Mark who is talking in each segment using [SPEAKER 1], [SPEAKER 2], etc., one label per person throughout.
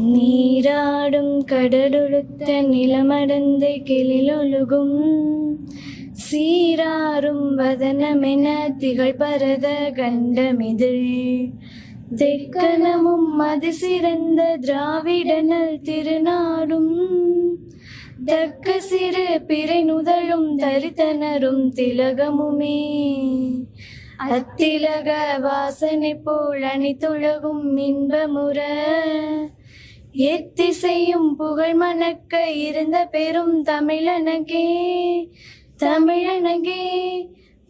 [SPEAKER 1] நீராடும் கடலுடுத்த நிலமடந்தை கிளிலொழுகும் சீராரும் வதனமென திகழ் பரத கண்டமிதில் தெக்கணமும் மது சிறந்த திராவிடனல் திருநாடும் தக்க சிறு பிறை நுதலும் தரித்தனரும் திலகமுமே அத்திலக வாசனை போல் அணித்துலகும் இன்பமுற எத்திசையும் புகழ் மணக்க இருந்த பெரும் தமிழனகே தமிழனகே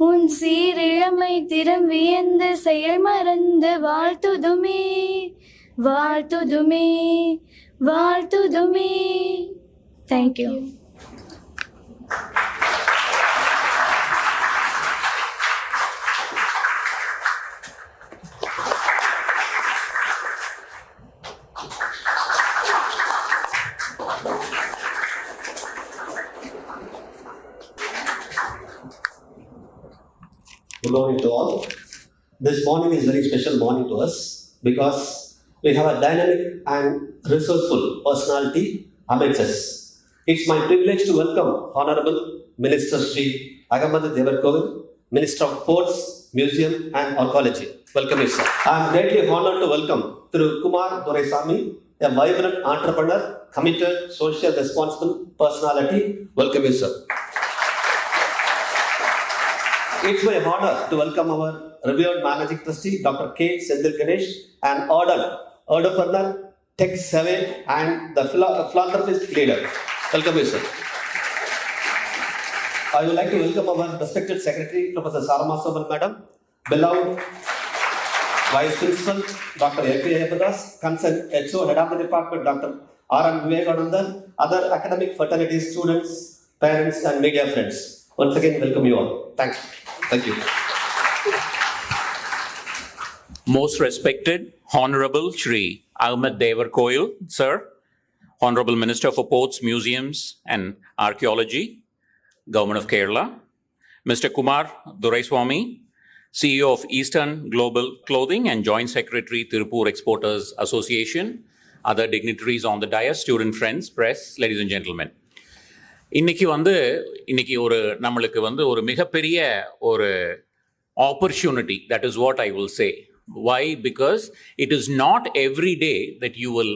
[SPEAKER 1] உன் சீரிழமை திறம் வியந்து செயல் மறந்து வாழ்த்துதுமே வாழ்த்துதுமே வாழ்த்துதுமே. Thank you.
[SPEAKER 2] Good morning to all. This morning is a very special morning to us because we have a dynamic and resourceful personality amidst us. It's my privilege to welcome Honorable Minister Shri Ahamed Devarkovil, Minister of Ports, Museum and Archeology. Welcome, sir. I am greatly honored to welcome Kumar Duraisamy, a vibrant entrepreneur, committed, social responsible personality. Welcome, sir. It's my honor to welcome our revered Managing Trustee, Dr. K. Senthil Ganesh, an ardent entrepreneur, tech savvy, and the philanthropist leader. Welcome, sir. I would like to welcome our respected Secretary, Professor Sarama Soban, Madam, beloved Vice Principal, Dr. A.P. Ayapadas, concerned HO, Head of the Department, Dr. R.M. Vivekanandan, other academic fraternity students, parents, and media friends. Once again, welcome you all. Thanks. Thank you.
[SPEAKER 3] Most respected, Honorable Shri Ahamed Devarkovil, sir, Honorable Minister for Ports, Museums and Archeology, Government of Kerala, Mr. Kumar Duraisamy, CEO of Eastern Global Clothing and Joint Secretary, Tirupur Exporters Association, other dignitaries on the dais, student friends, press, ladies and gentlemen. இன்னைக்கு ஒரு நம்மளுக்கு ஒரு மிகப்பெரிய ஒரு opportunity, that is what I will say. Why? Because it is not every day that you will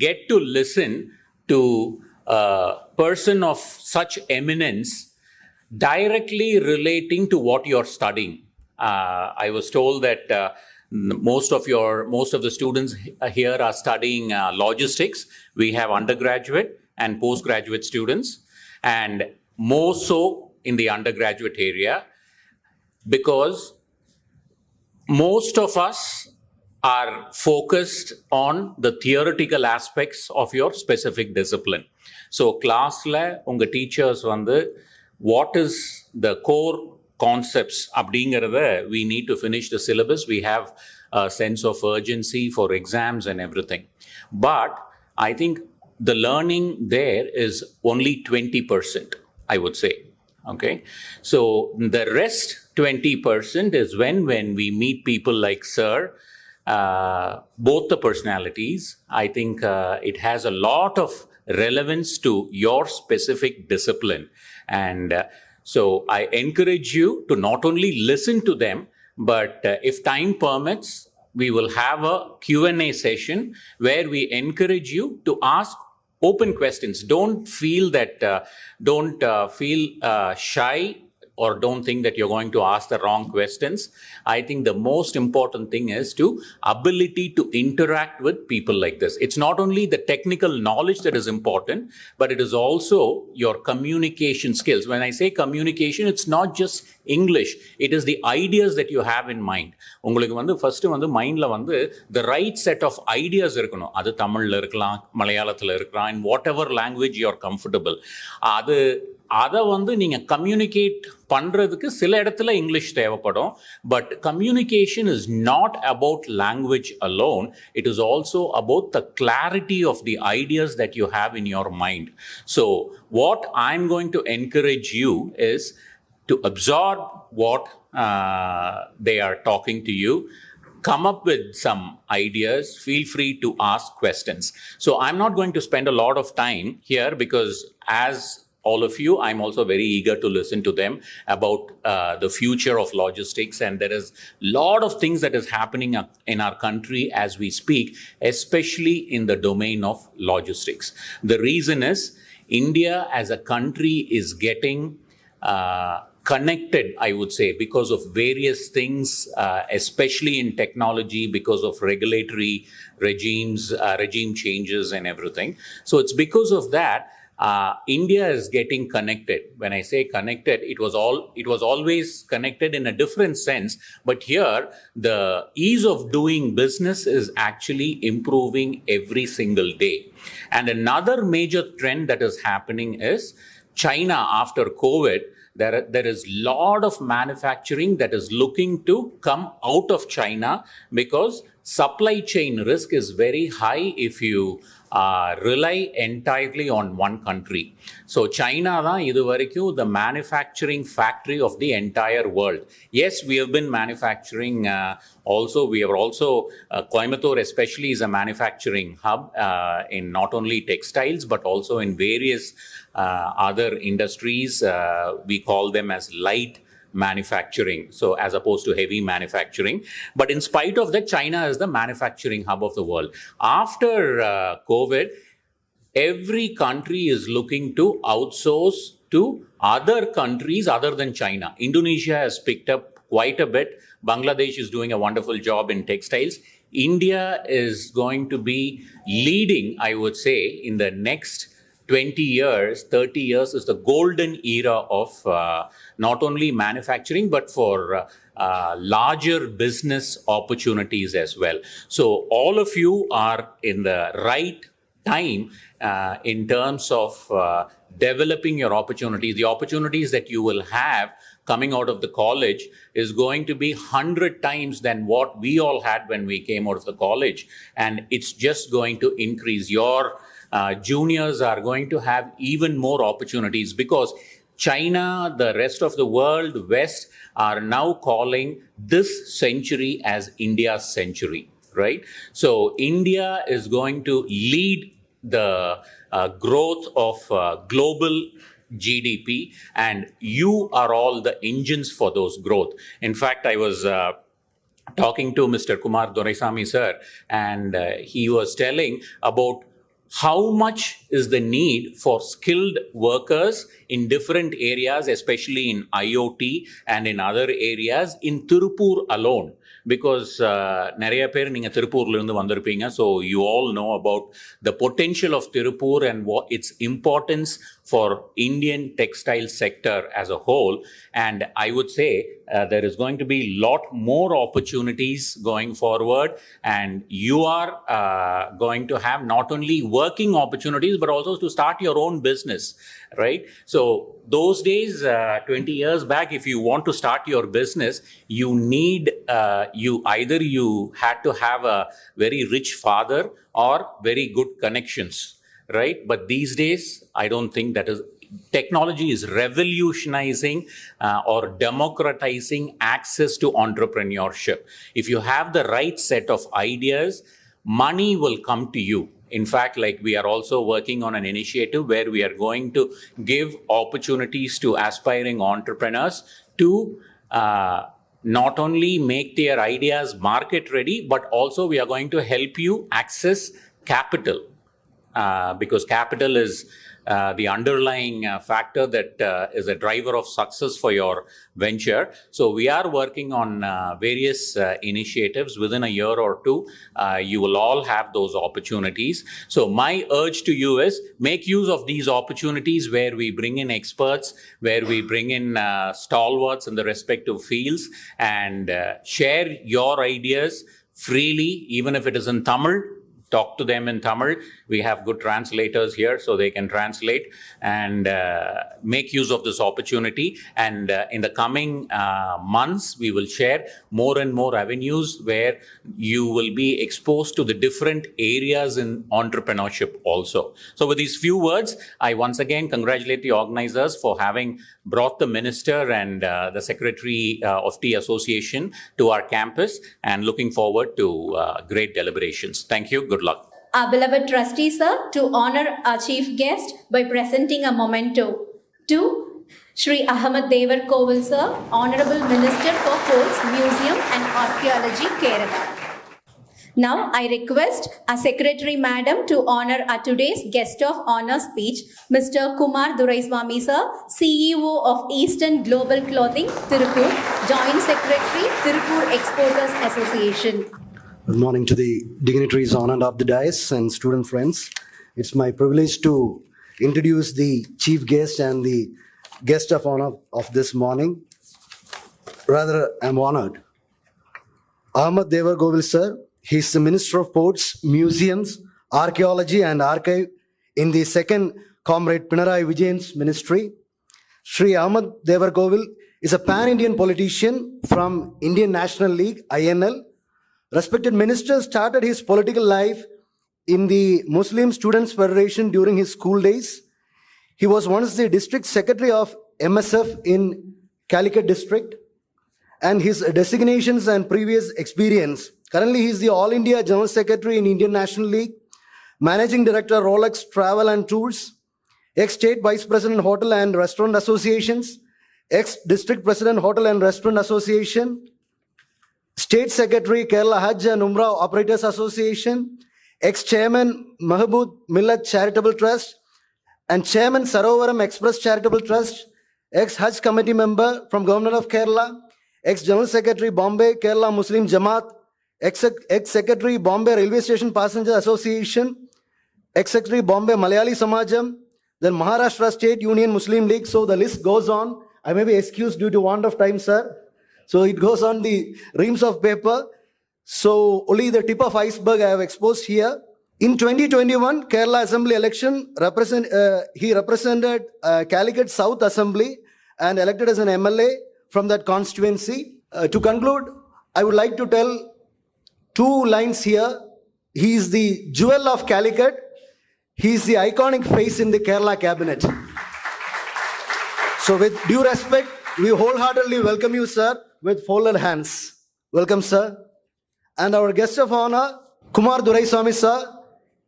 [SPEAKER 3] get to listen to a person of such eminence directly relating to what you're studying. I was told that most of the students here are studying logistics. We have undergraduate and postgraduate students, and more so in the undergraduate area, because most of us are focused on the theoretical aspects of your specific discipline. So class la unga teachers what is the core concepts abdingaradha we need to finish the syllabus. We have a sense of urgency for exams and everything, but I think the learning there is only 20%, I would say. Okay, so the rest 20% is when we meet people like sir, both the personalities. I think it has a lot of relevance to your specific discipline, and so I encourage you to not only listen to them, but if time permits, we will have a Q&A session where we encourage you to ask open questions. Don't feel shy, or don't think that you're going to ask the wrong questions. I think the most important thing is to ability to interact with people like this. It's not only the technical knowledge that is important, but it is also your communication skills. When I say communication, it's not just English. It is the ideas that you have in mind. உங்களுக்கு first மைண்ட்ல the right set of ideas இருக்கணும். அது தமிழ்ல இருக்கலாம், மலையாளத்துல இருக்கலாம், in whatever language you are comfortable. அதை நீங்கள் கம்யூனிகேட் பண்ணுறதுக்கு சில இடத்துல இங்கிலீஷ் தேவைப்படும். But communication is not about language alone. It is also about the clarity of the ideas that you have in your mind. So what I am going to encourage you is to absorb what they are talking to you, come up with some ideas, feel free to ask questions. So I'm not going to spend a lot of time here because as all of you, I'm also very eager to listen to them about the future of logistics. And there is a lot of things that is happening in our country as we speak, especially in the domain of logistics. The reason is India as a country is getting connected, I would say, because of various things, especially in technology, because of regulatory regimes, regime changes and everything. So it's because of that, India is getting connected. When I say connected, it was always connected in a different sense. But here, the ease of doing business is actually improving every single day. And another major trend that is happening is China after COVID. There is a lot of manufacturing that is looking to come out of China because supply chain risk is very high if you rely entirely on one country. So China is the manufacturing factory of the entire world. Yes, we have been manufacturing also. We are also, Coimbatore especially is a manufacturing hub in not only textiles, but also in various other industries. We call them as light manufacturing, so as opposed to heavy manufacturing. But in spite of that, China is the manufacturing hub of the world. After COVID, every country is looking to outsource to other countries other than China. Indonesia has picked up quite a bit. Bangladesh is doing a wonderful job in textiles. India is going to be leading, I would say, in the next 20 years, 30 years is the golden era of not only manufacturing, but for larger business opportunities as well. So all of you are in the right time in terms of developing your opportunities. The opportunities that you will have coming out of the college is going to be 100 times than what we all had when we came out of the college. And it's just going to increase. Your juniors are going to have even more opportunities because China, the rest of the world, West, are now calling this century as India's century, right? So India is going to lead the growth of global GDP, and you are all the engines for those growth. In fact, I was talking to Mr. Kumar Duraisamy, sir, and he was telling about how much is the need for skilled workers in different areas, especially in IoT and in other areas in Tirupur alone. Because நிறைய பேர் நீங்க திருப்பூர்ல இருந்து வந்திருப்பீங்க, so you all know about the potential of Tirupur and what its importance for Indian textile sector as a whole. And I would say there is going to be a lot more opportunities going forward, and you are going to have not only working opportunities but also to start your own business, right? So those days, 20 years back, if you want to start your business, you need you had to have a very rich father or very good connections, right? But these days, I don't think that is. Technology is revolutionizing or democratizing access to entrepreneurship. If you have the right set of ideas, money will come to you. In fact, like we are also working on an initiative where we are going to give opportunities to aspiring entrepreneurs to not only make their ideas market ready, but also we are going to help you access capital because capital is the underlying factor that is a driver of success for your venture. So we are working on various initiatives. Within a year or two, you will all have those opportunities. So my urge to you is make use of these opportunities where we bring in experts, where we bring in stalwarts in the respective fields, and share your ideas freely, even if it is in Tamil. talk to them in Tamil. We have good translators here, so they can translate and make use of this opportunity. And in the coming months, we will share more and more avenues where you will be exposed to the different areas in entrepreneurship also. So with these few words, I once again congratulate the organizers for having brought the minister and the secretary of the association to our campus, and looking forward to great deliberations. Thank you. Good luck.
[SPEAKER 4] Our beloved trustee, sir, to honor our chief guest by presenting a memento to Shri Ahamed Devarkovil, sir, Honorable Minister for Courts, Museum and Archeology, Kerala. Now, I request our Secretary Madam to honor our today's guest of honor speech, Mr. Kumar Duraisamy, sir, CEO of Eastern Global Clothing, Tirupur, Joint Secretary, Tirupur Exporters Association.
[SPEAKER 5] Good morning to the dignitaries honored of the dais and student friends. It's my privilege to introduce the chief guest and the guest of honor of this morning. Rather, I'm honored. Ahamed Devarkovil, sir. He's the Minister of Ports, Museums, Archeology and Archive in the second Comrade Pinarayi Vijayan's ministry. Shri Ahamed Devarkovil is a pan-Indian politician from Indian National League, INL. Respected minister, started his political life in the Muslim Students Federation during his school days. He was once the district secretary of MSF in Calicut district, and his designations and previous experience. Currently, he is the All India General Secretary in Indian National League, Managing Director, Rolex Travel and Tours, ex-State Vice President, Hotel and Restaurant Associations, ex-District President, Hotel and Restaurant Association, State Secretary, Kerala Hajj and Umrah Operators Association, ex-Chairman, Mahbub Millat Charitable Trust, and Chairman, Sarovaram Express Charitable Trust, ex-Hajj Committee Member from Government of Kerala, ex-General Secretary, Bombay, Kerala Muslim Jamaat, ex-Secretary, Bombay Railway Station Passenger Association, ex-Secretary, Bombay Malayali Samajam, then Maharashtra State Union Muslim League. So the list goes on. I may be excused due to want of time, sir. So it goes on the reams of paper. So only the tip of iceberg I have exposed here. In 2021 Kerala Assembly election, he represented Calicut South Assembly and elected as an MLA from that constituency. To conclude, I would like to tell two lines here. He is the jewel of Calicut. He is the iconic face in the Kerala cabinet. So with due respect, we wholeheartedly welcome you, sir, with folded hands. Welcome, sir. And our guest of honor, Kumar Duraisamy, sir,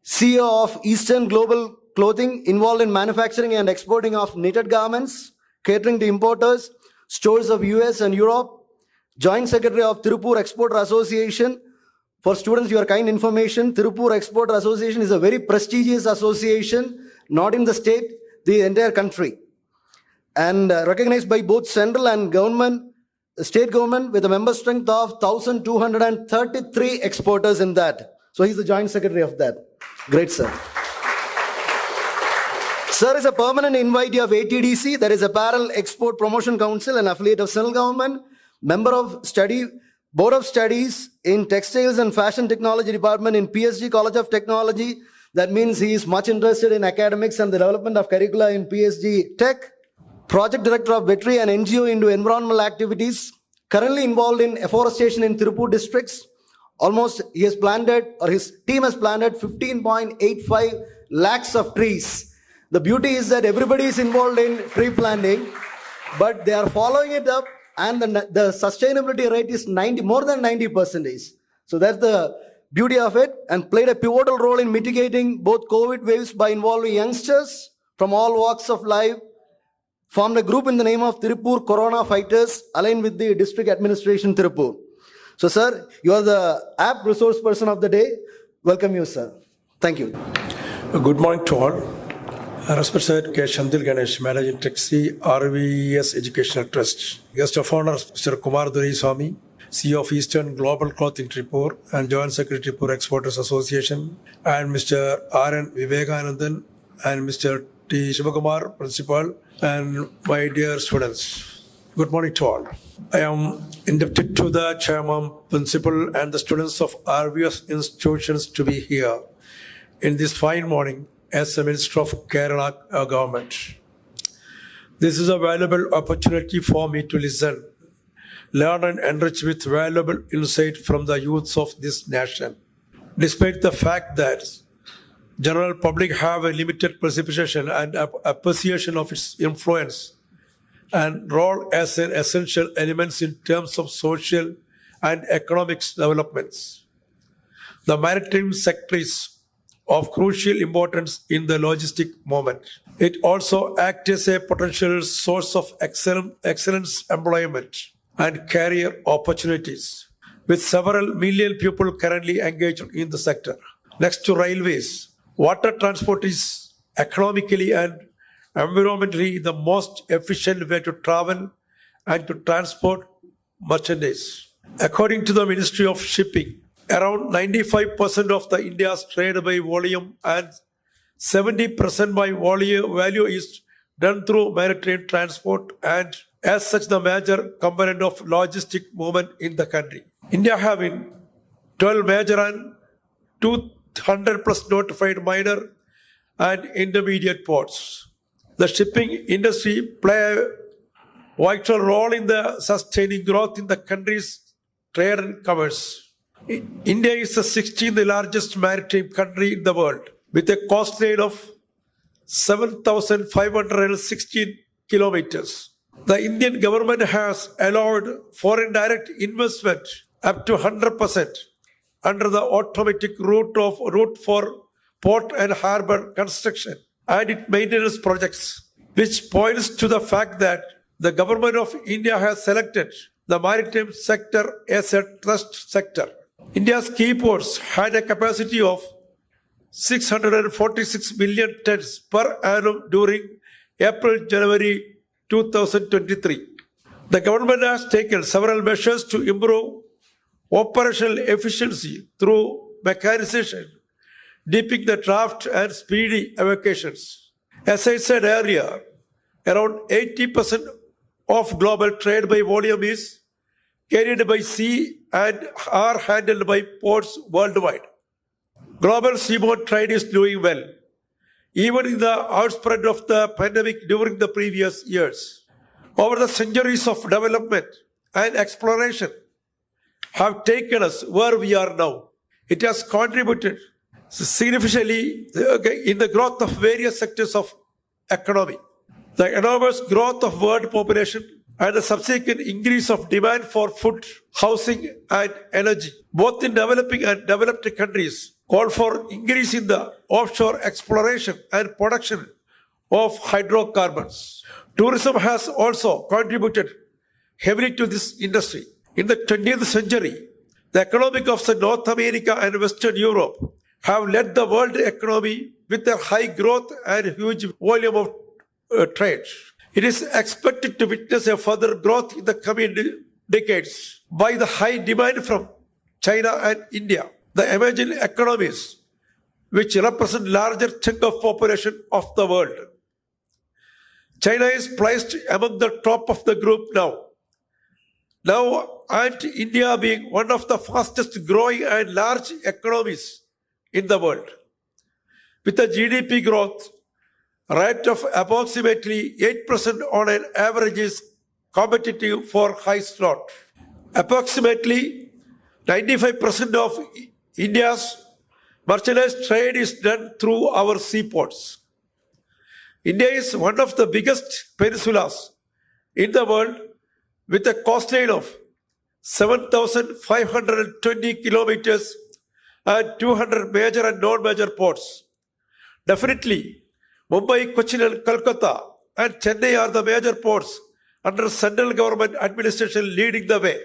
[SPEAKER 5] CEO of Eastern Global Clothing, involved in manufacturing and exporting of knitted garments, catering to importers, stores of US and Europe, Joint Secretary of Tirupur Exporter Association. For students, your kind information, Tirupur Exporter Association is a very prestigious association, not in the state, the entire country. And recognized by both central and government, state government, with a member strength of 1,233 exporters in that. So he's the Joint Secretary of that. Great, sir. Sir is a permanent invitee of ATDC, that is Apparel Export Promotion Council, an affiliate of central government, member of Board of Studies in Textiles and Fashion Technology Department in PSG College of Technology. That means he is much interested in academics and the development of curricula in PSG Tech. Project Director of Veterinary and NGO into environmental activities. Currently involved in afforestation in Tirupur districts. Almost he has planted, or his team has planted 15.85 lakhs of trees. The beauty is that everybody is involved in tree planting, but they are following it up, and the sustainability rate is more than 90%. So that's the beauty of it, and played a pivotal role in mitigating both COVID waves by involving youngsters from all walks of life. Formed a group in the name of Tirupur Corona Fighters, aligned with the district administration Tirupur. So, sir, you are the apt resource person of the day. Welcome you, sir. Thank you.
[SPEAKER 6] Good morning to all. Respected Senthil Ganesh, Managing Trustee, RVS Educational Trust. Guest of honor, Mr. Kumar Duraisamy, CEO of Eastern Global Clothing Tirupur and Joint Secretary Tirupur Exporters Association, and Mr. R.N. Vivekanandan and Mr. T. Shivakumar, Principal, and my dear students. Good morning to all. I am indebted to the Chairman, Principal, and the students of RVS institutions to be here. in this fine morning as a Minister of Kerala government. This is a valuable opportunity for me to listen, learn and enrich with valuable insight from the youths of this nation. Despite the fact that general public have a limited perception and appreciation of its influence and role as an essential elements in terms of social and economic developments. The maritime sector is of crucial importance in the logistic moment. It also acts as a potential source of excellence employment and career opportunities, with several million people currently engaged in the sector. Next to railways, water transport is economically and environmentally the most efficient way to travel and to transport merchandise. According to the Ministry of Shipping, around 95% of the India's trade by volume and 70% by value is done through maritime transport, and as such the major component of logistic movement in the country. India having 12 major and 200 plus notified minor and intermediate ports. The shipping industry play a vital role in the sustaining growth in the country's trade and commerce. India is the 16th largest maritime country in the world, with a coastline of 7,516 kilometers. The Indian government has allowed foreign direct investment up to 100% under the automatic route for port and harbour construction and its maintenance projects, which points to the fact that the government of India has selected the maritime sector as a trust sector. India's key ports had a capacity of 646 million tons per annum during April-January 2023. The government has taken several measures to improve operational efficiency through mechanization, deepening the draft and speedy evacuations. As I said earlier, around 80% of global trade by volume is carried by sea and are handled by ports worldwide. Global seaborne trade is doing well, even in the outspread of the pandemic during the previous years. Over the centuries of development and exploration have taken us where we are now. It has contributed significantly in the growth of various sectors of economy. The enormous growth of world population and the subsequent increase of demand for food, housing and energy, both in developing and developed countries, call for increase in the offshore exploration and production of hydrocarbons. Tourism has also contributed heavily to this industry. In the 20th century, the economic of North America and Western Europe have led the world economy with a high growth and huge volume of trade. It is expected to witness a further growth in the coming decades by the high demand from China and India, the emerging economies, which represent larger chunk of population of the world. China is placed among the top of the group now, and India being one of the fastest growing and large economies in the world, with a GDP growth rate of approximately 8% on an average is competitive for high slot. Approximately 95% of India's merchandise trade is done through our seaports. India is one of the biggest peninsulas in the world with a coastline of 7,520 kilometers and 200 major and non-major ports. Definitely, Mumbai, Cochin and Kolkata and Chennai are the major ports under central government administration leading the way.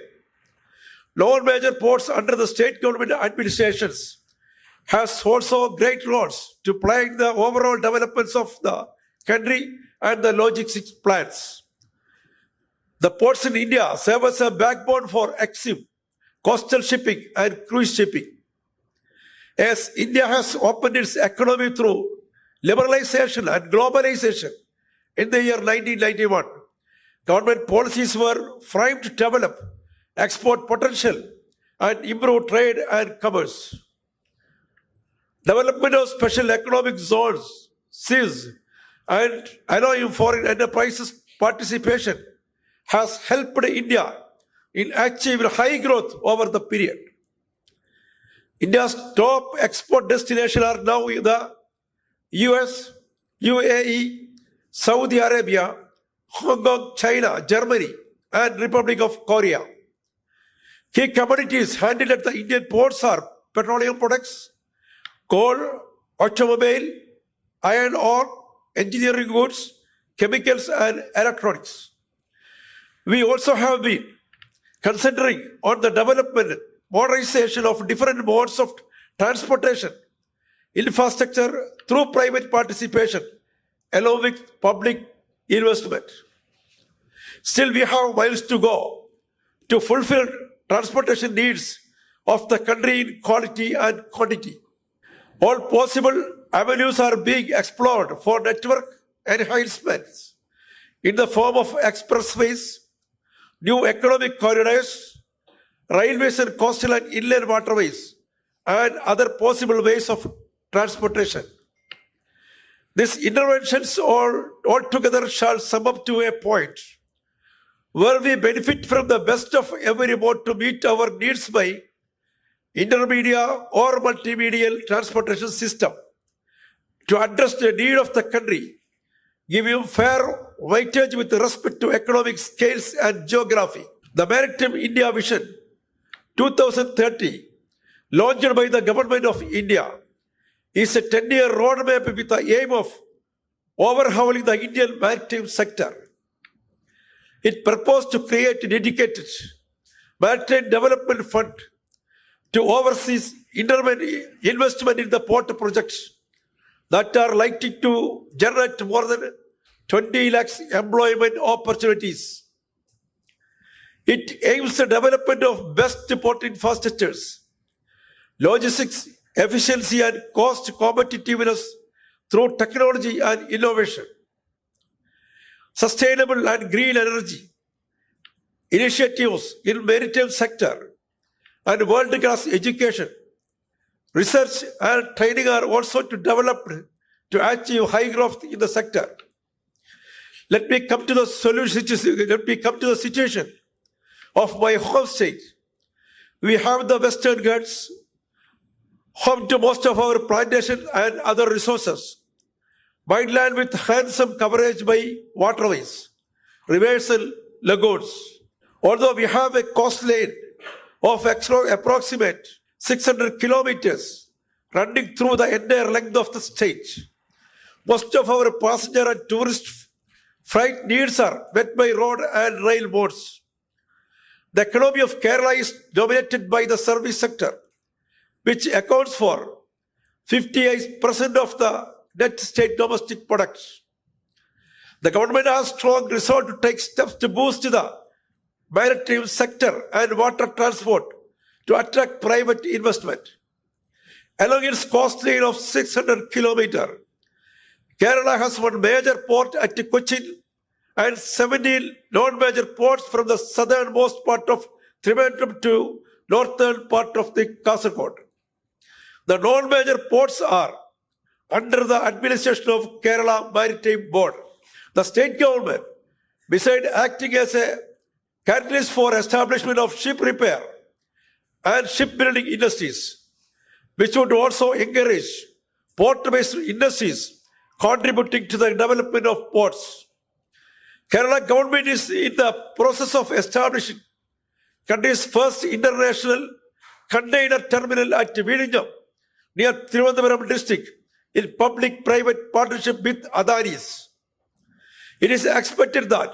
[SPEAKER 6] Lower major ports under the state government administrations has also great roles to play in the overall developments of the country and the logistics plans. The ports in India serve as a backbone for EXIM, coastal shipping and cruise shipping. As India has opened its economy through liberalization and globalization in the year 1991, government policies were framed to develop export potential and improve trade and commerce. Development of special economic zones, SEZ, and allowing foreign enterprises participation has helped India in achieving high growth over the period. India's top export destinations are now the US, UAE, Saudi Arabia, Hong Kong, China, Germany, and Republic of Korea. Key commodities handled at the Indian ports are petroleum products, coal, automobile, iron ore, engineering goods, chemicals, and electronics. We also have been considering on the development, modernization of different modes of transportation, infrastructure through private participation, along with public investment. Still, we have miles to go to fulfill transportation needs of the country in quality and quantity. All possible avenues are being explored for network enhancements in the form of expressways, new economic corridors, railways and coastal and inland waterways, and other possible ways of transportation. These interventions altogether shall sum up to a point where we benefit from the best of every mode to meet our needs by intermediate or multimedial transportation system to address the need of the country, giving fair weightage with respect to economic scales and geography. The Maritime India Vision 2030, launched by the Government of India, is a 10-year roadmap with the aim of overhauling the Indian maritime sector. It proposed to create a dedicated maritime development fund to oversee investment in the port projects that are likely to generate more than 20 lakhs employment opportunities. It aims the development of best port infrastructures, logistics efficiency and cost competitiveness through technology and innovation, sustainable and green energy initiatives in maritime sector, and world-class education, research and training are also to develop to achieve high growth in the sector. Let me come to the situation of my home state. We have the Western Ghats, home to most of our plantations and other resources. Wineland with handsome coverage by waterways, rivers and lagoons. Although we have a coastline of approximate 600 kilometers running through the entire length of the state, most of our passenger and tourist freight needs are met by road and rail modes. The economy of Kerala is dominated by the service sector, which accounts for 58% of the net state domestic product. The government has strong resolve to take steps to boost the maritime sector and water transport to attract private investment. Along its coastline of 600 kilometers, Kerala has one major port at Cochin and 17 non-major ports from the southernmost part of Trivandrum to northern part of the Kasaragod. The non-major ports are under the administration of Kerala Maritime Board. The state government, besides acting as a catalyst for establishment of ship repair and shipbuilding industries, which would also encourage port-based industries contributing to the development of ports. Kerala government is in the process of establishing country's first international container terminal at Vizhinjam near Tirupur district in public-private partnership with Adanis. It is expected that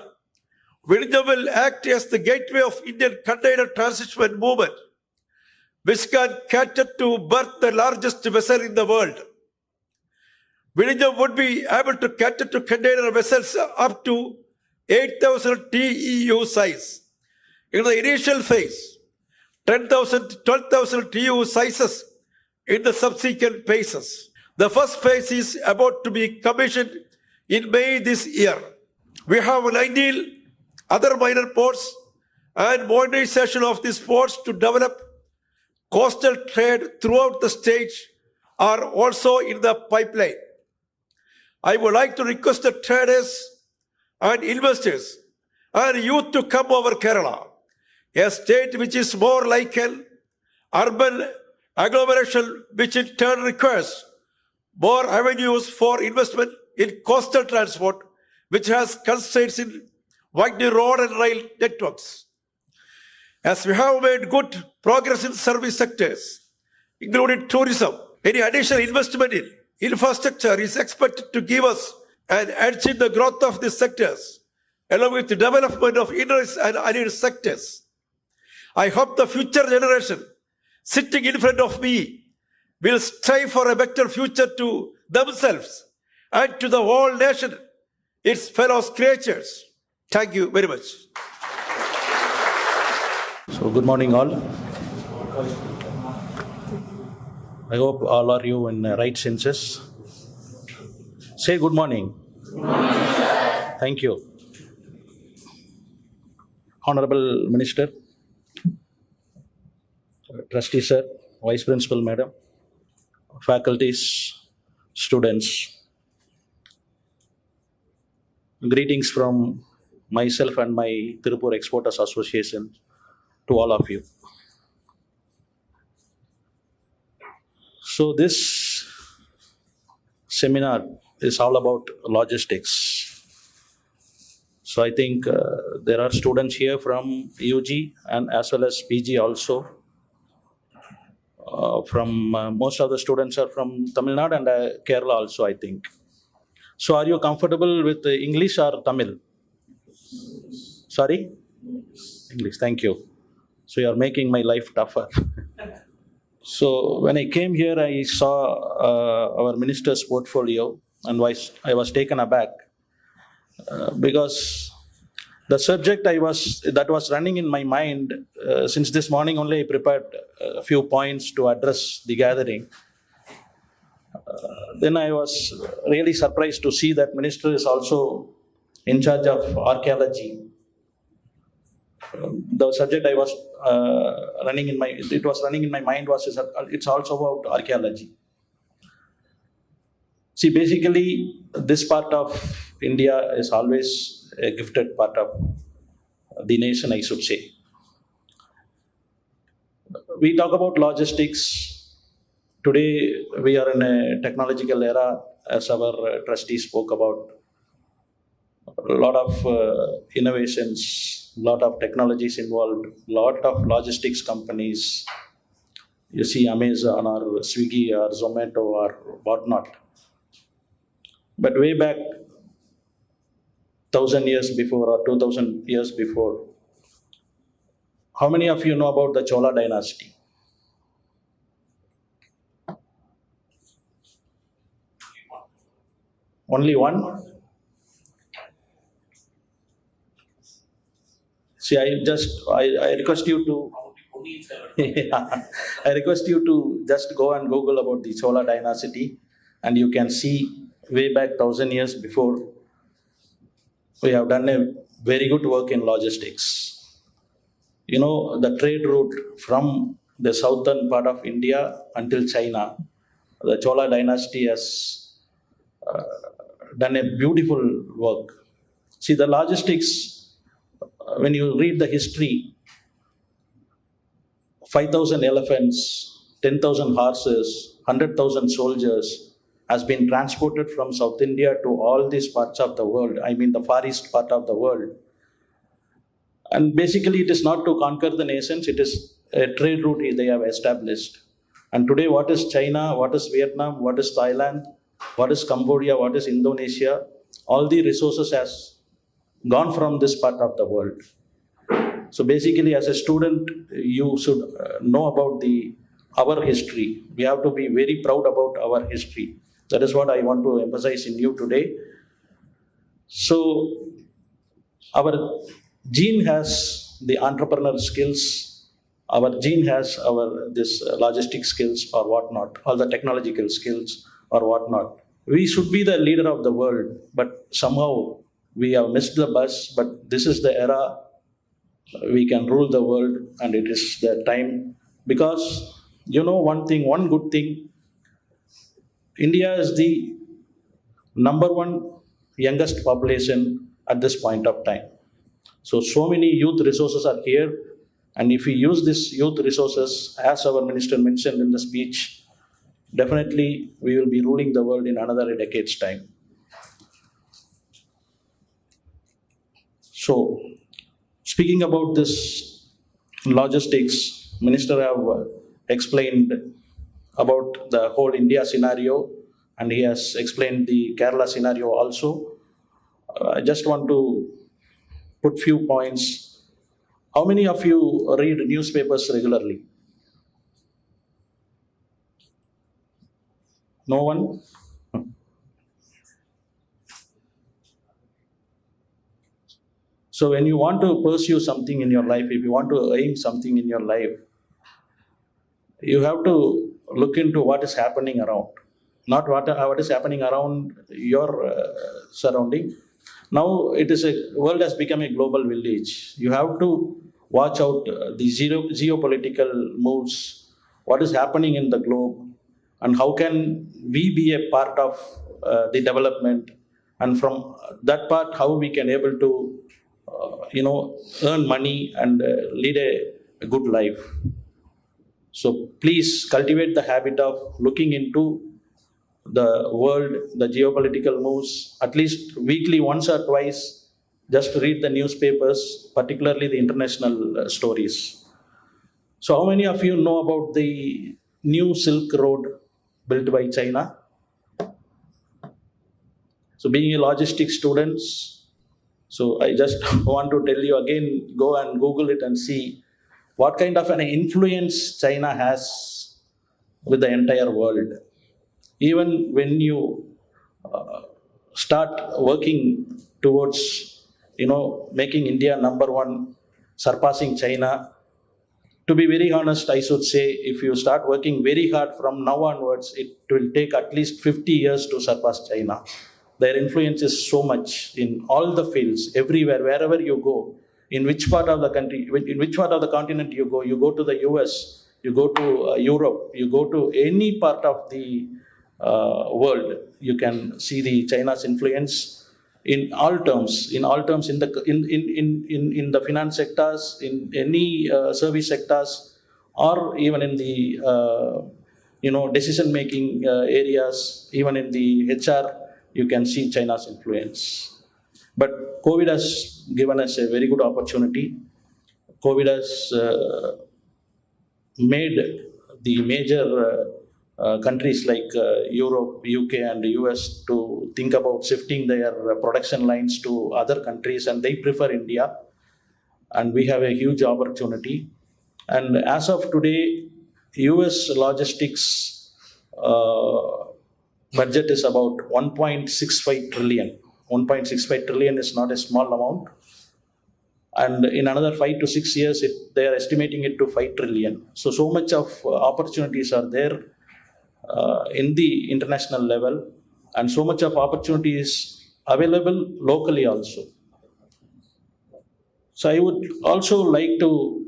[SPEAKER 6] Vizhinjam will act as the gateway of Indian container transshipment movement, which can cater to berth the largest vessel in the world. Vizhinjam would be able to cater to container vessels up to 8,000 TEU size. In the initial phase, 10,000 to 12,000 TEU sizes in the subsequent phases. The first phase is about to be commissioned in May this year. We have 19 other minor ports and modernization of these ports to develop coastal trade throughout the state are also in the pipeline. I would like to request the traders and investors and youth to come over Kerala, a state which is more like an urban agglomeration, which in turn requires more avenues for investment in coastal transport, which has constraints in widening road and rail networks. As we have made good progress in service sectors, including tourism, any additional investment in infrastructure is expected to give us an edge in the growth of these sectors, along with the development of inner and allied sectors. I hope the future generation sitting in front of me will strive for a better future to themselves and to the whole nation, its fellow creatures. Thank you very much.
[SPEAKER 7] So, good morning, all. I hope all are you in right senses. Say good morning. Good morning, sir. Thank you. Honorable Minister, Trustee Sir, Vice Principal Madam, faculties, students, greetings from myself and my Tirupur Exporters Association to all of you. So this seminar is all about logistics. So I think there are students here from UG and as well as PG also. Most of the students are from Tamil Nadu and Kerala also, I think. So are you comfortable with English or Tamil? Sorry? English, thank you. So you are making my life tougher. So when I came here, I saw our minister's portfolio and I was taken aback because the subject that was running in my mind since this morning only I prepared a few points to address the gathering. Then I was really surprised to see that minister is also in charge of archaeology. The subject I was running in my mind was it's also about archaeology. See, basically, this part of India is always a gifted part of the nation, I should say. We talk about logistics. Today, we are in a technological era, as our trustee spoke about. A lot of innovations, a lot of technologies involved, a lot of logistics companies. You see Amazon or Swiggy or Zomato or whatnot. But way back 1,000 years before or 2,000 years before, how many of you know about the Chola dynasty? Only one? See, I request you to I request you to just go and Google about the Chola dynasty, and you can see way back 1,000 years before, we have done a very good work in logistics. You know, the trade route from the southern part of India until China, the Chola dynasty has done a beautiful work. See, the logistics, when you read the history, 5,000 elephants, 10,000 horses, 100,000 soldiers has been transported from South India to all these parts of the world, I mean the far east part of the world. And basically it is not to conquer the nations, it is a trade route they have established. And today what is China, what is Vietnam, what is Thailand, what is Cambodia, what is Indonesia, all the resources has gone from this part of the world. So basically as a student, you should know about our history. We have to be very proud about our history. That is what I want to emphasize in you today. So our gene has the entrepreneur skills, our gene has this logistic skills or whatnot, all the technological skills or whatnot. We should be the leader of the world, but somehow we have missed the bus, but this is the era we can rule the world, and it is the time. Because, you know, one good thing, India is the number one youngest population at this point of time. So many youth resources are here. And if we use these youth resources, as our minister mentioned in the speech, definitely we will be ruling the world in another decade's time. So, speaking about this logistics, Minister have explained about the whole India scenario, and he has explained the Kerala scenario also. I just want to put few points. How many of you read newspapers regularly? No one? So when you want to pursue something in your life, if you want to aim something in your life, you have to look into what is happening around, not what is happening around your surrounding. Now world has become a global village. You have to watch out the geopolitical moves, what is happening in the globe, and how can we be a part of the development, and from that part, how we can able to earn money and lead a good life. So please cultivate the habit of looking into the world, the geopolitical moves, at least weekly, once or twice. Just read the newspapers, particularly the international stories. So how many of you know about the new Silk Road built by China? So being a logistics students, so I just want to tell you again, go and Google it and see what kind of an influence China has with the entire world. Even when you start working towards, making India number one, surpassing China, to be very honest, I should say, if you start working very hard from now onwards, it will take at least 50 years to surpass China. Their influence is so much in all the fields, everywhere, wherever you go, in which part of the country, in which part of the continent you go to the US, you go to Europe, you go to any part of the world, you can see the China's influence in all terms, in the finance sectors, in any service sectors, or even in the decision making areas, even in the HR, you can see China's influence. But COVID has given us a very good opportunity. COVID has made the major countries like Europe, UK, and the US to think about shifting their production lines to other countries, and they prefer India. And we have a huge opportunity. And as of today, US logistics budget is about 1.65 trillion. 1.65 trillion is not a small amount. And in another 5 to 6 years, they are estimating it to 5 trillion. So much of opportunities are there in the international level, and so much of opportunity is available locally also. So I would also like to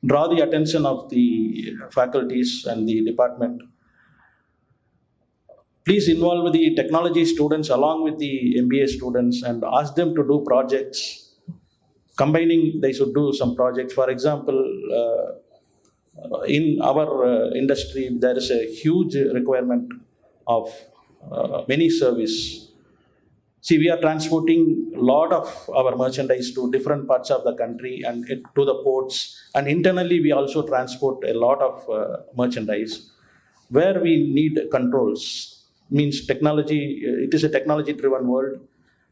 [SPEAKER 7] draw the attention of the faculties and the department. Please involve the technology students along with the MBA students and ask them to do projects. Combining, they should do some projects. For example, in our industry, there is a huge requirement of many service. See, we are transporting a lot of our merchandise to different parts of the country and to the ports. And internally, we also transport a lot of merchandise where we need controls. Means technology, it is a technology-driven world.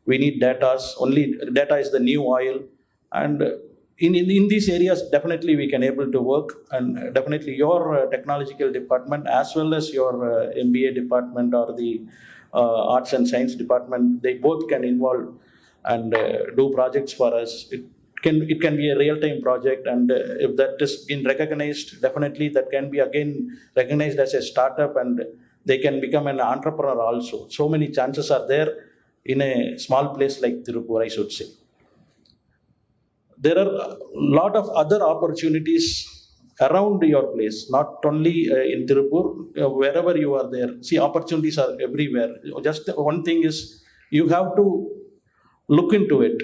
[SPEAKER 7] We need data. Only data is the new oil. And in these areas, definitely we can able to work. And definitely your technological department as well as your MBA department or the arts and science department, they both can involve and do projects for us. It can be a real-time project, and if that is been recognized, definitely that can be again recognized as a startup, and they can become an entrepreneur also. So many chances are there in a small place like Tirupur, I should say. There are a lot of other opportunities around your place, not only in Tirupur, wherever you are there. See, opportunities are everywhere. Just one thing is, you have to look into it.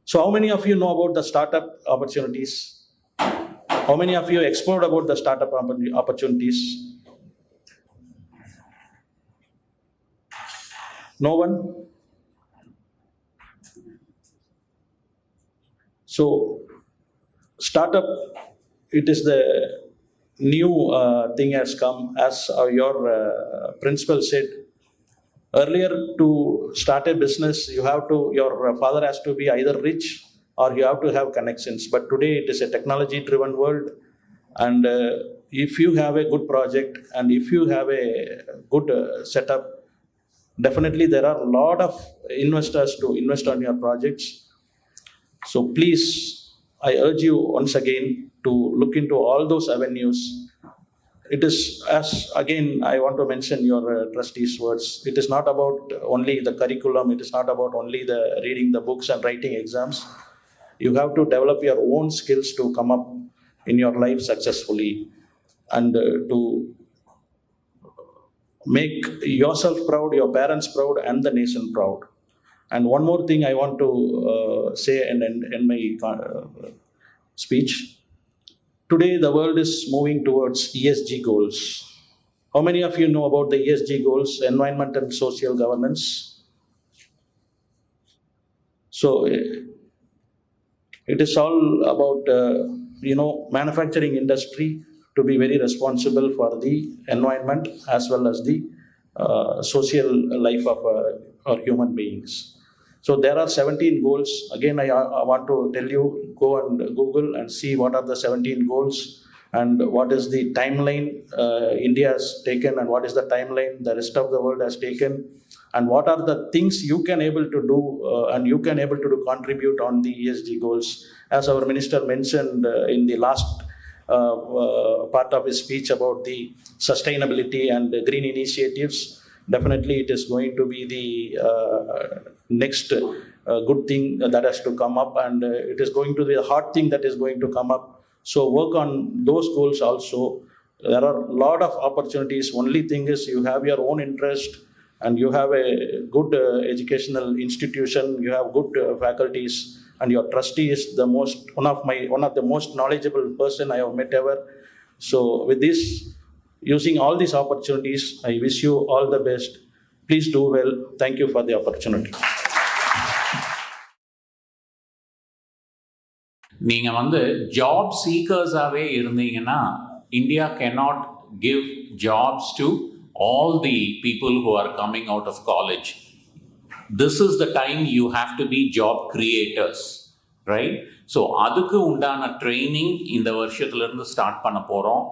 [SPEAKER 7] So how many of you know about the startup opportunities? How many of you explored about the startup opportunities? No one? So, startup, it is the new thing has come, as your principal said. Earlier, to start a business, your father has to be either rich or you have to have connections. But today it is a technology-driven world, and if you have a good project and if you have a good setup, definitely there are a lot of investors to invest on your projects. So please, I urge you once again to look into all those avenues. It is, as again, I want to mention your trustee's words. It is not about only the curriculum. It is not about only the reading the books and writing exams. You have to develop your own skills to come up in your life successfully, and to make yourself proud, your parents proud, and the nation proud. And one more thing I want to say and end my speech. Today, the world is moving towards ESG goals. How many of you know about the ESG goals, environment and social governance? So, it is all about, manufacturing industry to be very responsible for the environment as well as the social life of our human beings. So there are 17 goals. Again, I want to tell you, go and Google and see what are the 17 goals and what is the timeline India has taken, and what is the timeline the rest of the world has taken, and what are the things you can able to do and you can able to do contribute on the ESG goals. As our minister mentioned in the last part of his speech about the sustainability and the green initiatives, definitely it is going to be the next good thing that has to come up, and it is going to be a hard thing that is going to come up. So work on those goals also. There are a lot of opportunities. Only thing is, you have your own interest and you have a good educational institution, you have good faculties, and your trustee is one of the most knowledgeable person I have met ever. So with this, using all these opportunities, I wish you all the best. Please do well. Thank you for the opportunity.
[SPEAKER 3] நீங்க வந்து job சீக்கர்ஸாகவே இருந்தீங்கன்னா India cannot give jobs to all the people who are coming out of college. This is the time you have to be job creators, right? So அதுக்கு உண்டான training இந்த வருஷத்துலேருந்து start பண்ண போகிறோம்.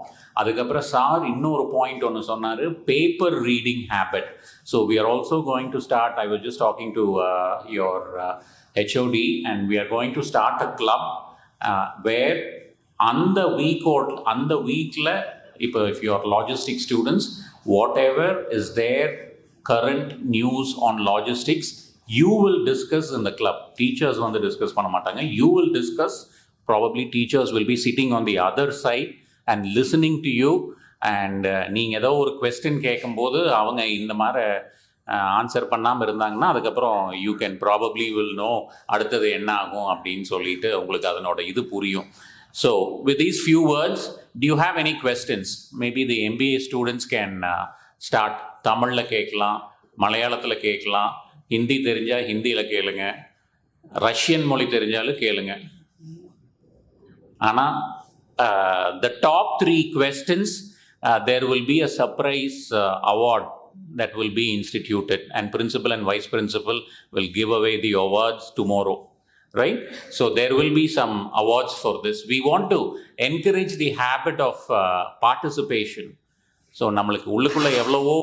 [SPEAKER 3] அதுக்கப்புறம் சார் இன்னொரு பாயிண்ட் ஒன்று சொன்னார், paper reading habit. So we are also going to start, I was just talking to your HOD, and we are going to start a club where அந்த வீக்கில் இப்போ if you are logistics students, whatever is there current news on logistics, you will discuss in the club. Teachers வந்து discuss பண்ண மாட்டாங்க. You will discuss. Probably teachers will be sitting on the other side and listening to you. And நீங்கள் ஏதோ ஒரு question கேட்கும்போது அவங்க இந்த மாதிரி ஆன்சர் பண்ணாமல் இருந்தாங்கன்னா அதுக்கப்புறம் you can probably will know அடுத்தது என்ன ஆகும் அப்படின்னு சொல்லிட்டு உங்களுக்கு அதனோட இது புரியும். So with these few words, do you have any questions? Maybe the MBA students can start. தமிழில் கேட்கலாம், மலையாளத்தில் கேட்கலாம், ஹிந்தி தெரிஞ்சால் ஹிந்தியில் கேளுங்க, ரஷ்யன் மொழி தெரிஞ்சாலும் கேளுங்க. ஆனால் the top 3 questions, there will be a surprise award that will be instituted, and principal and vice principal will give away the awards tomorrow, right? So there will be some awards for this. We want to encourage the habit of participation. So நம்மளுக்கு உள்ளுக்குள்ளே எவ்வளவோ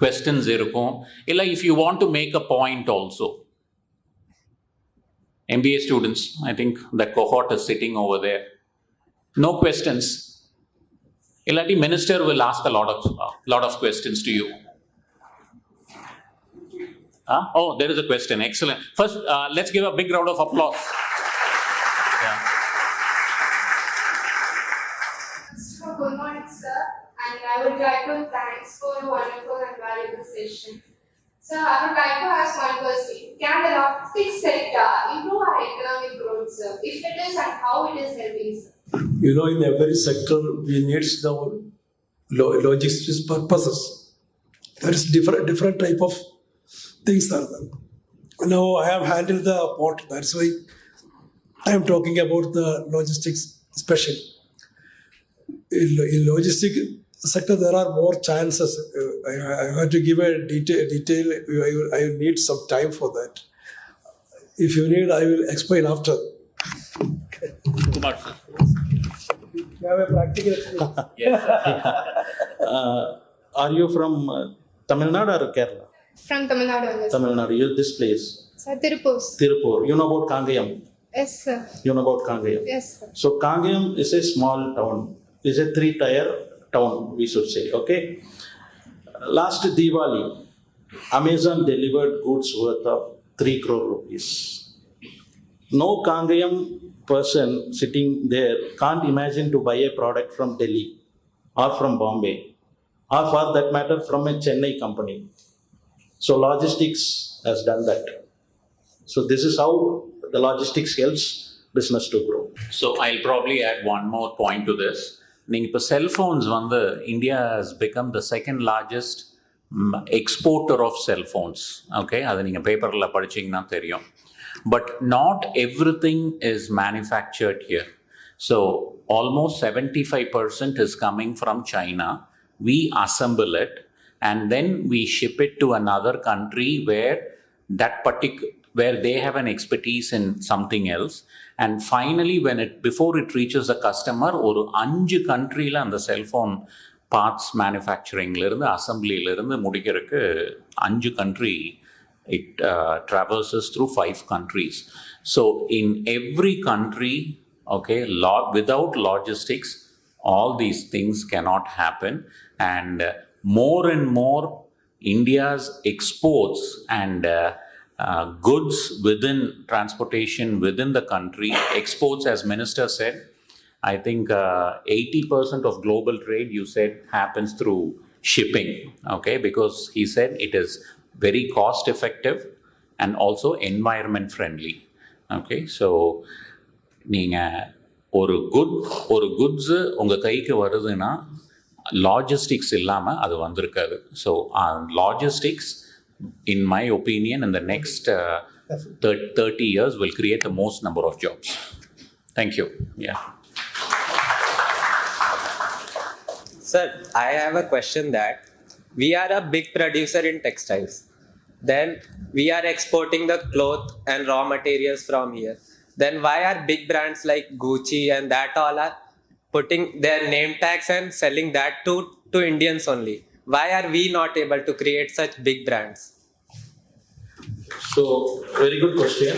[SPEAKER 3] questions இருக்கும். இல்லை, if you want to make a point also. MBA students, I think that cohort is sitting over there. No questions. Illati minister will ask a lot of questions to you. Oh, there is a question. Excellent. First, let's give a big round of applause. Yeah.
[SPEAKER 8] a wonderful and valuable session. So I would like to ask one question. Can the logistics sector improve our economic growth, sir? If it is, and how it is helping, sir?
[SPEAKER 6] You know, in every sector, we need the logistics purposes. There is different type of things are there. Now I have handled the port. That's why I am talking about the logistics especially. In logistics sector, there are more chances. I have to give a detail. I need some time for that. If you need, I will explain after.
[SPEAKER 3] Kumar sir.
[SPEAKER 6] You have a practical experience.
[SPEAKER 3] Yes.
[SPEAKER 7] Are you from Tamil Nadu or Kerala?
[SPEAKER 8] From Tamil Nadu, only, sir.
[SPEAKER 7] Tamil Nadu, this place.
[SPEAKER 8] Sir, Tirupur.
[SPEAKER 7] Tirupur. You know about Kangayam?
[SPEAKER 8] Yes, sir.
[SPEAKER 7] You know about Kangayam?
[SPEAKER 8] Yes, sir.
[SPEAKER 7] So Kangayam is a small town. It's a 3-tier town, we should say. Okay. Last Diwali, Amazon delivered goods worth of 3 crore rupees. No Kangayam person sitting there can't imagine to buy a product from Delhi or from Bombay or for that matter from a Chennai company. So logistics has done that. So this is how the logistics helps business to grow.
[SPEAKER 3] So I'll probably add one more point to this. Now, cell phones, India has become the second largest exporter of cell phones. Okay, that's in paper la padichingna theriyum. But not everything is manufactured here. So almost 75% is coming from China. We assemble it and then we ship it to another country where where they have an expertise in something else. And finally, before it reaches the customer, or 5 country la and the cell phone parts manufacturing assembly 5 country, it traverses through 5 countries. So in every country, okay, without logistics, all these things cannot happen. And more India's exports and goods within transportation within the country, exports, as Minister said, I think 80% of global trade, you said, happens through shipping, okay, because he said it is very cost effective and also environment friendly, okay. So நீங்க ஒரு goods உங்க கைக்கு வருதுன்னா logistics இல்லாம அது வந்திருக்காது. So logistics, in my opinion, in the next 30 years will create the most number of jobs. Thank you. Yeah.
[SPEAKER 9] Sir, I have a question that we are a big producer in textiles. Then we are exporting the cloth and raw materials from here. Then why are big brands like Gucci and that all are putting their name tags and selling that to Indians only? Why are we not able to create such big brands?
[SPEAKER 7] So, very good question.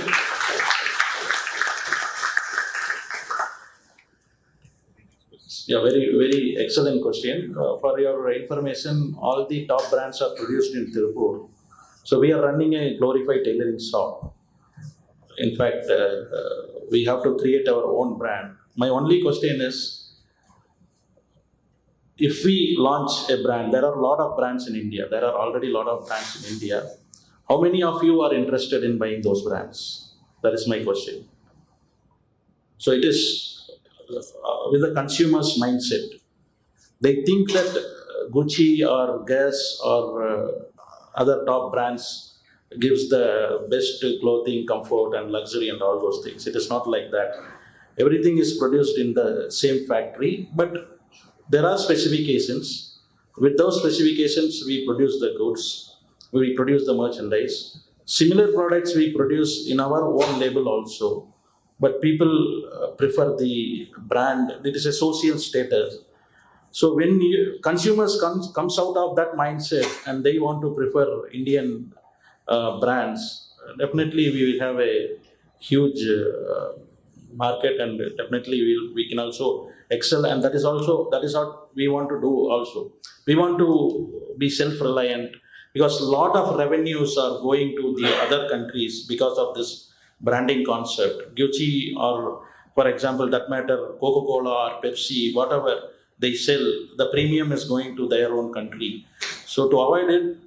[SPEAKER 7] Yeah, very excellent question. For your information, all the top brands are produced in Tirupur. So we are running a glorified tailoring shop. In fact, we have to create our own brand. My only question is, if we launch a brand, there are a lot of brands in India. There are already a lot of brands in India. How many of you are interested in buying those brands? That is my question. So it is with the consumer's mindset. They think that Gucci or Guess or other top brands gives the best clothing, comfort and luxury and all those things. It is not like that. Everything is produced in the same factory, but there are specifications. With those specifications, we produce the goods, we produce the merchandise. Similar products we produce in our own label also, but people prefer the brand. It is a social status. So when consumers comes out of that mindset and they want to prefer Indian brands, definitely we will have a huge market, and definitely we can also excel. And that is what we want to do also. We want to be self-reliant, because a lot of revenues are going to the other countries because of this branding concept. Gucci or, for example, that matter, Coca-Cola or Pepsi, whatever they sell, the premium is going to their own country. So to avoid it,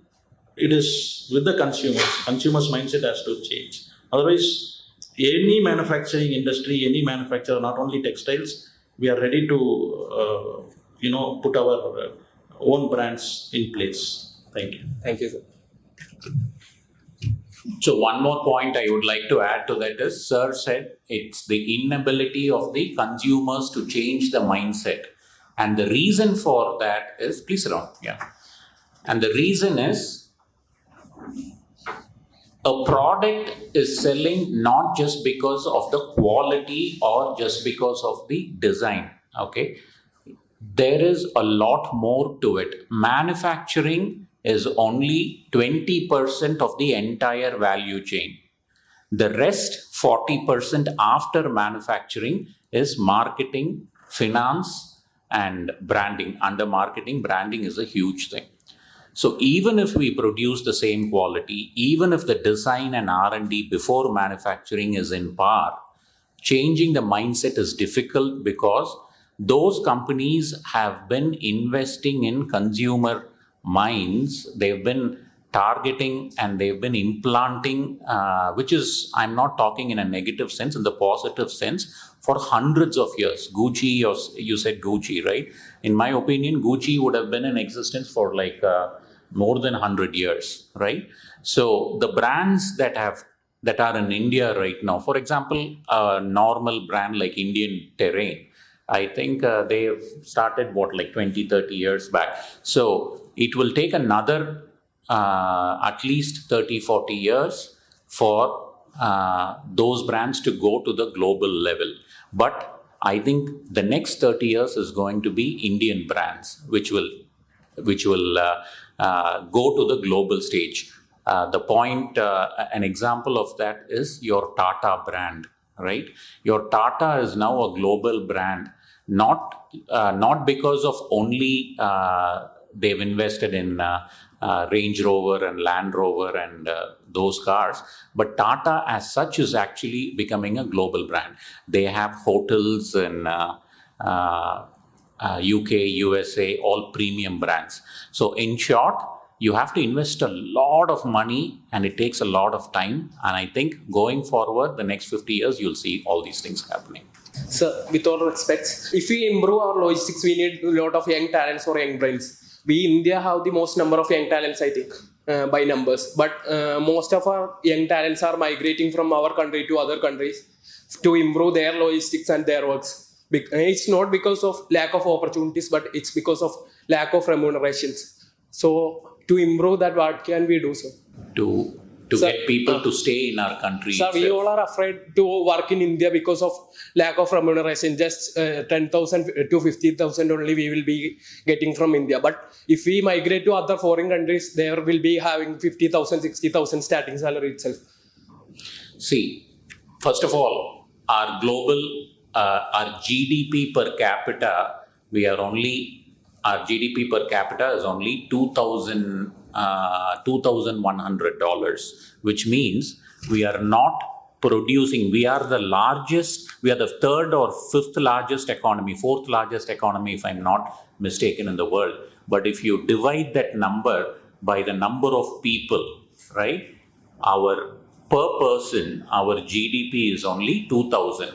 [SPEAKER 7] it is with the consumers. Consumers' mindset has to change. Otherwise, any manufacturing industry, any manufacturer, not only textiles, we are ready to, put our own brands in place. Thank you.
[SPEAKER 9] Thank you, sir.
[SPEAKER 3] So one more point I would like to add to that is, Sir said it's the inability of the consumers to change the mindset. And the reason for that is, please sit down, yeah. And the reason is, a product is selling not just because of the quality or just because of the design, okay? There is a lot more to it. Manufacturing is only 20% of the entire value chain. The rest, 40% after manufacturing, is marketing, finance, and branding. Under marketing, branding is a huge thing. So even if we produce the same quality, even if the design and R&D before manufacturing is in par, changing the mindset is difficult because those companies have been investing in consumer minds. They've been targeting and they've been implanting, which is, I'm not talking in a negative sense, in the positive sense, for hundreds of years. Gucci, you said Gucci, right? In my opinion, Gucci would have been in existence for like more than 100 years, right? So the brands that are in India right now, for example, a normal brand like Indian Terrain, I think they've started like 20, 30 years back. So it will take another at least 30, 40 years for those brands to go to the global level. But I think the next 30 years is going to be Indian brands, which will go to the global stage. The point, an example of that is your Tata brand, right? Your Tata is now a global brand, not because of only they've invested in Range Rover and Land Rover and those cars, but Tata as such is actually becoming a global brand. They have hotels in UK, USA, all premium brands. So in short, you have to invest a lot of money and it takes a lot of time. And I think going forward, the next 50 years, you'll see all these things happening.
[SPEAKER 10] Sir, with all respect, if we improve our logistics, we need a lot of young talents or young brains. We in India have the most number of young talents, I think, by numbers. But most of our young talents are migrating from our country to other countries to improve their logistics and their works. It's not because of lack of opportunities, but it's because of lack of remunerations. So to improve that, what can we do, sir?
[SPEAKER 3] To get people to stay in our country.
[SPEAKER 10] Sir, we all are afraid to work in India because of lack of remuneration. Just 10,000 to 50,000 only we will be getting from India. But if we migrate to other foreign countries, there will be having 50,000, 60,000 starting salary itself.
[SPEAKER 3] See, first of all, our global, our GDP per capita, our GDP per capita is only $2,100, which means we are not producing. We are the third or fourth largest economy, if I'm not mistaken, in the world. But if you divide that number by the number of people, right, our per person, our GDP is only 2,000.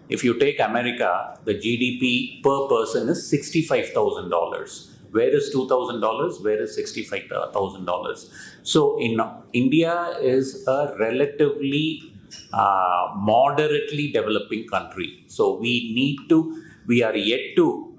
[SPEAKER 3] If you take America, the GDP per person is $65,000. Where is $2,000? Where is $65,000? So in India is a relatively moderately developing country. So we are yet to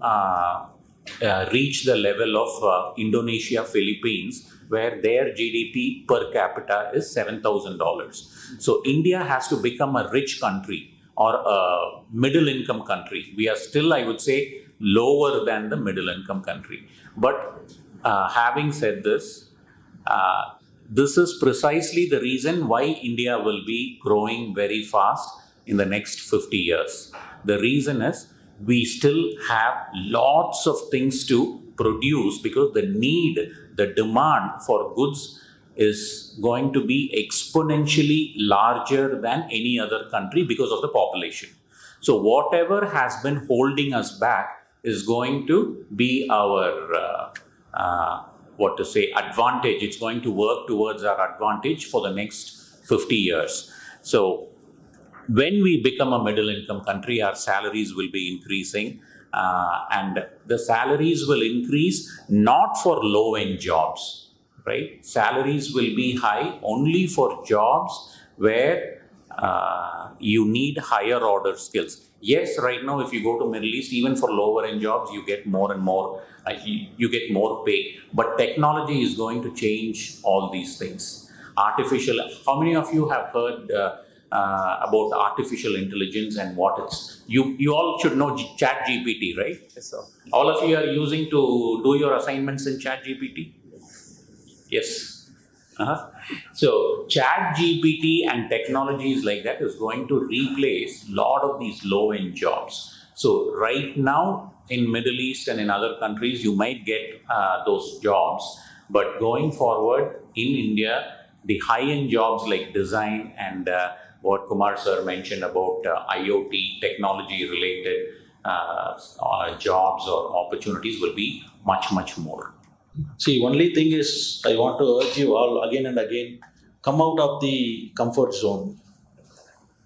[SPEAKER 3] reach the level of Indonesia, Philippines, where their GDP per capita is $7,000. So India has to become a rich country or a middle income country. We are still, I would say, lower than the middle income country. But having said this, this is precisely the reason why India will be growing very fast in the next 50 years. The reason is we still have lots of things to produce because the demand for goods is going to be exponentially larger than any other country because of the population. So whatever has been holding us back is going to be our what to say, advantage. It's going to work towards our advantage for the next 50 years. So when we become a middle income country, our salaries will be increasing, and the salaries will increase not for low end jobs, right? Salaries will be high only for jobs where you need higher order skills. Yes, right now, if you go to Middle East, even for lower end jobs, you get more and more, you get more pay. But technology is going to change all these things. Artificial, how many of you have heard about artificial intelligence and what it's, you all should know Chat GPT, right?
[SPEAKER 9] Yes, sir.
[SPEAKER 3] All of you are using to do your assignments in Chat GPT? Yes. So Chat GPT and technologies like that is going to replace a lot of these low-end jobs. So right now in Middle East and in other countries, you might get those jobs, but going forward in India, the high-end jobs like design and what Kumar sir mentioned about IoT technology-related jobs or opportunities will be much, much more.
[SPEAKER 7] See, only thing is, I want to urge you all again and again, come out of the comfort zone.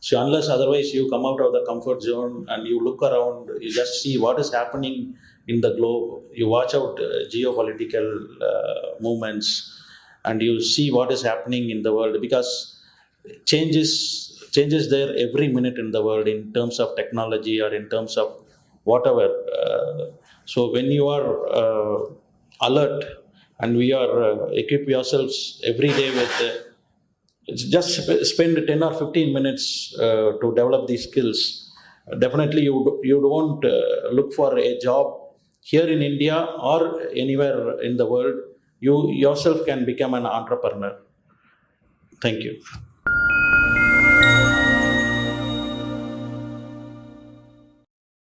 [SPEAKER 7] So unless otherwise you come out of the comfort zone and you look around, you just see what is happening in the globe. You watch out geopolitical movements and you see what is happening in the world, because changes there every minute in the world in terms of technology or in terms of whatever. So when you are alert and we are equip yourselves every day with just spend 10 or 15 minutes to develop these skills. Definitely you don't look for a job here in India or anywhere in the world. You yourself can become an entrepreneur. Thank you.